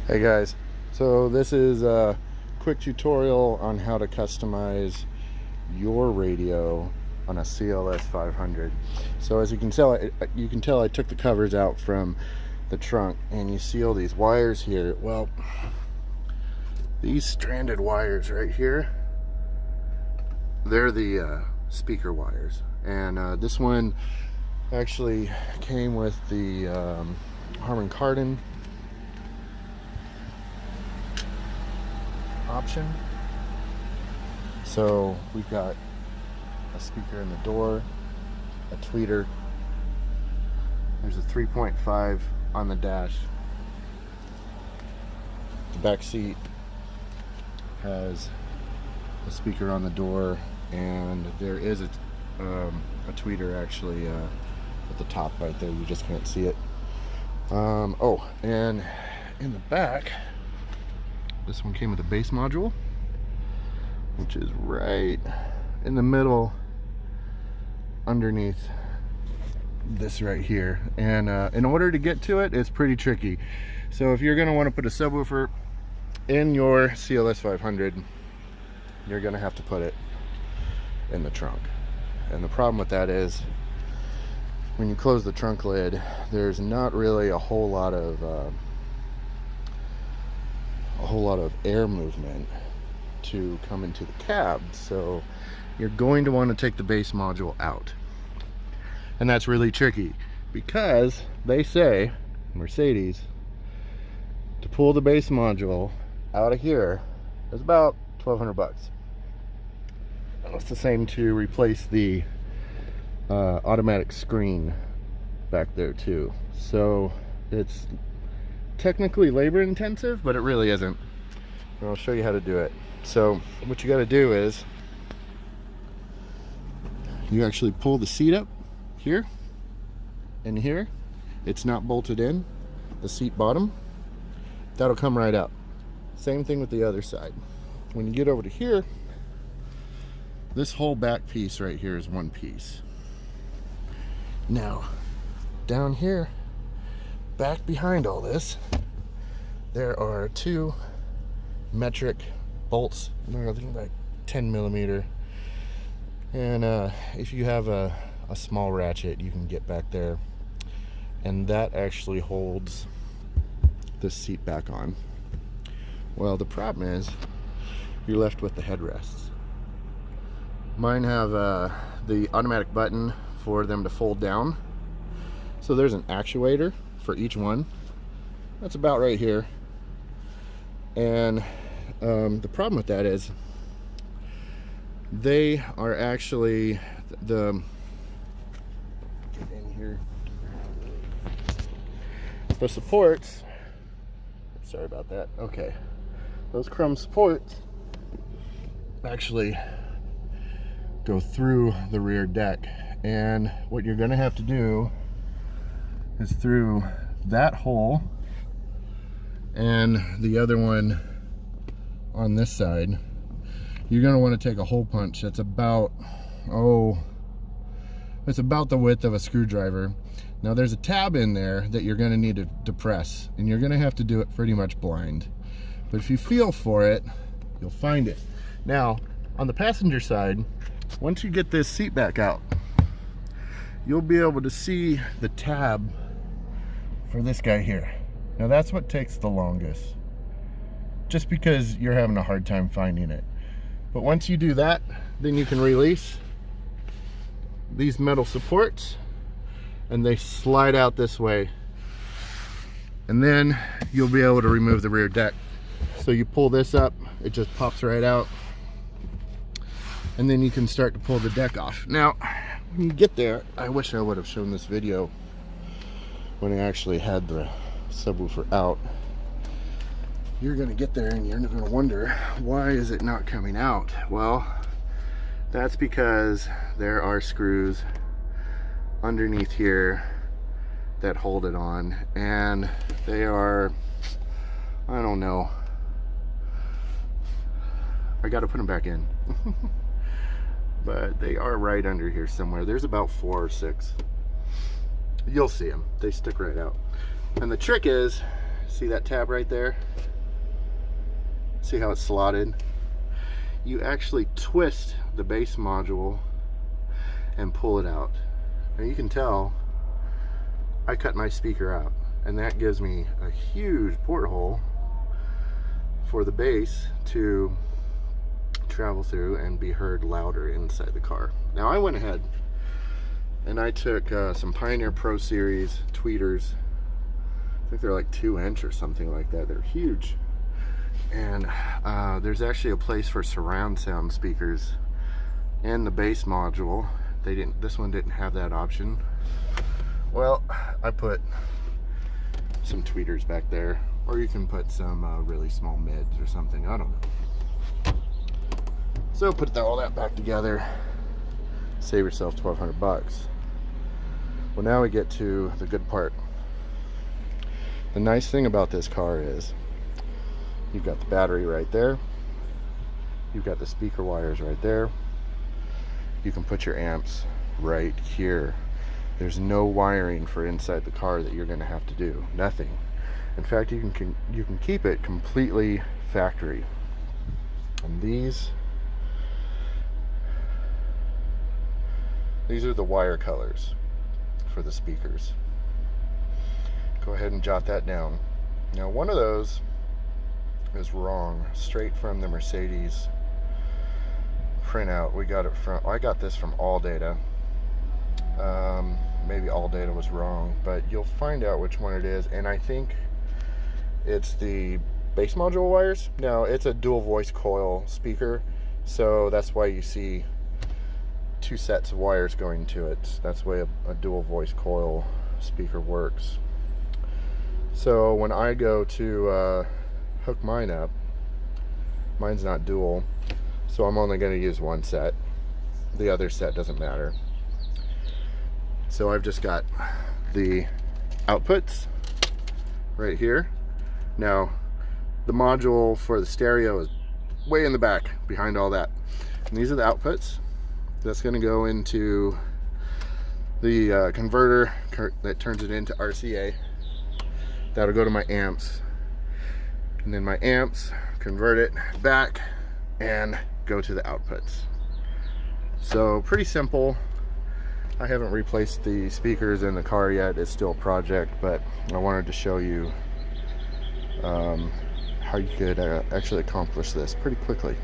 Hey guys, so this is a quick tutorial on how to customize your radio on a CLS500. So as you can tell, I took the covers out from the trunk, and you see all these wires here. Well, these stranded wires right here, they're the speaker wires, and this one actually came with the Harman Kardon option. So we've got a speaker in the door, a tweeter, there's a 3.5 on the dash, the back seat has a speaker on the door, and there is a tweeter actually at the top right there. You just can't see it. Oh, and in the back, this one came with a base module, which is right in the middle underneath this right here. And in order to get to it, it's pretty tricky. So if you're going to want to put a subwoofer in your CLS500, you're going to have to put it in the trunk. And the problem with that is, when you close the trunk lid, there's not really a whole lot of air movement to come into the cab. So you're going to want to take the base module out, and that's really tricky because they say, Mercedes, to pull the base module out of here is about 1,200 bucks. It's the same to replace the automatic screen back there too. So it's technically labor intensive, but it really isn't. And I'll show you how to do it. So what you got to do is you actually pull the seat up here and here. It's not bolted in, the seat bottom. That'll come right out. Same thing with the other side. When you get over to here, this whole back piece right here is one piece. Now, down here, back behind all this, there are two metric bolts. I think like 10 millimeter. And if you have a small ratchet, you can get back there, and that actually holds this seat back on. Well, the problem is you're left with the headrests. Mine have the automatic button for them to fold down. So there's an actuator for each one. That's about right here. And the problem with that is they are actually get in here. The supports, sorry about that. Okay, those chrome supports actually go through the rear deck, and what you're going to have to do is through that hole and the other one on this side, you're going to want to take a hole punch that's about it's about the width of a screwdriver. Now there's a tab in there that you're going to need to depress, and you're going to have to do it pretty much blind, but if you feel for it, you'll find it. Now on the passenger side, once you get this seat back out, you'll be able to see the tab for this guy here. Now that's what takes the longest, just because you're having a hard time finding it. But once you do that, then you can release these metal supports, and they slide out this way, and then you'll be able to remove the rear deck. So you pull this up, it just pops right out, and then you can start to pull the deck off. Now when you get there, I wish I would have shown this video when I actually had the subwoofer out. You're gonna get there and you're gonna wonder, why is it not coming out? Well, that's because there are screws underneath here that hold it on, and they are, I don't know, I gotta put them back in. But they are right under here somewhere. There's about 4 or 6. You'll see them, they stick right out. And the trick is See that tab right there? See how it's slotted? You actually twist the base module and pull it out. Now you can tell I cut my speaker out, and that gives me a huge porthole for the bass to travel through and be heard louder inside the car. Now I went ahead and I took some Pioneer Pro Series tweeters. I think they're like 2-inch or something like that. They're huge. And there's actually a place for surround sound speakers and the bass module. This one didn't have that option. Well, I put some tweeters back there, or you can put some really small mids or something, I don't know. So put all that back together, save yourself 1,200 bucks. Well, now we get to the good part. The nice thing about this car is you've got the battery right there, you've got the speaker wires right there, you can put your amps right here. There's no wiring for inside the car that you're going to have to do. Nothing. In fact, you can keep it completely factory. And these are the wire colors for the speakers. Go ahead and jot that down. Now, one of those is wrong, straight from the Mercedes printout. We got it from, I got this from All Data. Maybe All Data was wrong, but you'll find out which one it is, and I think it's the bass module wires. Now, it's a dual voice coil speaker, so that's why you see 2 sets of wires going to it. That's the way a dual voice coil speaker works. So when I go to hook mine up, mine's not dual, so I'm only going to use 1 set. The other set doesn't matter. So I've just got the outputs right here. Now, the module for the stereo is way in the back behind all that. And these are the outputs. That's going to go into the converter that turns it into RCA. That'll go to my amps. And then my amps convert it back and go to the outputs. So pretty simple. I haven't replaced the speakers in the car yet. It's still a project, but I wanted to show you how you could actually accomplish this pretty quickly.